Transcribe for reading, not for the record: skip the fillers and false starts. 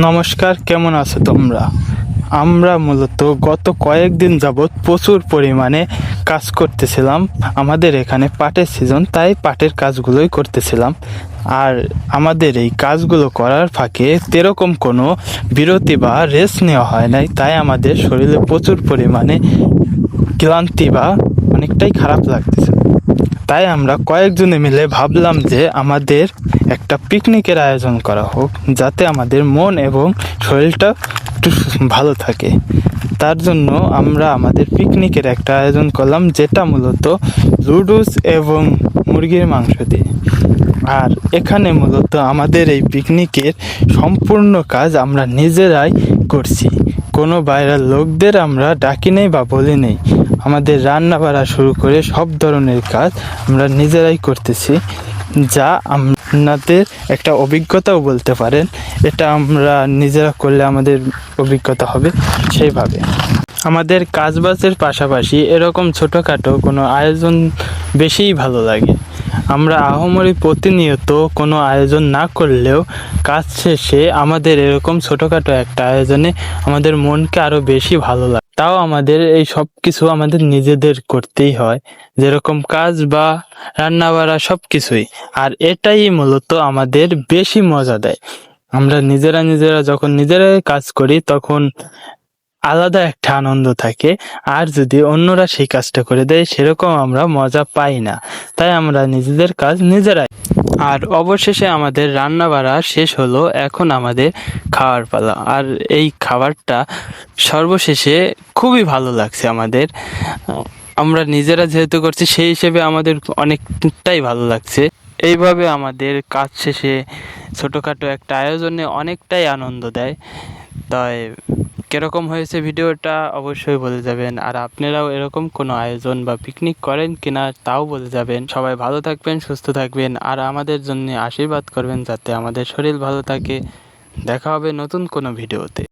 নমস্কার, কেমন আছো তোমরা? আমরা মূলত গত কয়েকদিন যাবৎ প্রচুর পরিমাণে কাজ করতেছিলাম। আমাদের এখানে পাটের সিজন, তাই পাটের কাজগুলোই করতেছিলাম। আর আমাদের এই কাজগুলো করার ফাঁকে সেরকম কোনো বিরতি বা রেস্ট নেওয়া হয় নাই, তাই আমাদের শরীরে প্রচুর পরিমাণে ক্লান্তি বা অনেকটাই খারাপ লাগতেছে। তাই আমরা কয়েকজনে মিলে ভাবলাম যে আমাদের একটা পিকনিকের আয়োজন করা হোক, যাতে আমাদের মন এবং শরীরটা একটু ভালো থাকে। তার জন্য আমরা আমাদের পিকনিকের একটা আয়োজন করলাম, যেটা মূলত লুডুস এবং মুরগির মাংস দিয়ে। আর এখানে মূলত আমাদের এই পিকনিকের সম্পূর্ণ কাজ আমরা নিজেরাই করছি। কোনো বাইরের লোকদের আমরা ডাকি নেই বা বলি নেই। আমাদের রান্না বাড়া শুরু করে সব ধরনের কাজ আমরা নিজেরাই করতেছি, যা আপনাদের একটা অভিজ্ঞতাও বলতে পারেন। এটা আমরা নিজেরা করলে আমাদের অভিজ্ঞতা হবে সেইভাবে। আমাদের কাজবাজের পাশাপাশি এরকম ছোটোখাটো কোনো আয়োজন বেশিই ভালো লাগে। আমরা আহামরি প্রতিনিয়ত কোনো আয়োজন না করলেও কাজ শেষে আমাদের এরকম ছোটোখাটো একটা আয়োজনে আমাদের মনকে আরও বেশি ভালো লাগে। তাও আমাদের এই সব কিছু আমাদের নিজেদের করতেই হয়, যেরকম কাজ বা রান্না বাড়া সব কিছুই। আর এটাই মূলত আমাদের বেশি মজা দেয়। আমরা নিজেরা যখন নিজেরাই কাজ করি তখন আলাদা একটা আনন্দ থাকে। আর যদি অন্যরা সেই কাজটা করে দেয়, সেরকম আমরা মজা পাই না। তাই আমরা নিজেদের কাজ নিজেরাই। আর অবশেষে আমাদের রান্না বাড়া শেষ হলো, এখন আমাদের খাওয়ার পালা। আর এই খাবারটা সর্বশেষে খুবই ভালো লাগছে আমাদের। আমরা নিজেরা যেহেতু করছি, সেই হিসেবে আমাদের অনেকটাই ভালো লাগছে। এইভাবে আমাদের কাজ শেষে ছোটোখাটো একটা আয়োজনে অনেকটাই আনন্দ দেয়। তাই কীরকম হয়েছে ভিডিওটা অবশ্যই বলে যাবেন। আর আপনারাও এরকম কোনো আয়োজন বা পিকনিক করেন কিনা তাও বলে যাবেন। সবাই ভালো থাকবেন, সুস্থ থাকবেন, আর আমাদের জন্য আশীর্বাদ করবেন যাতে আমাদের শরীর ভালো থাকে। দেখা হবে নতুন কোনো ভিডিওতে।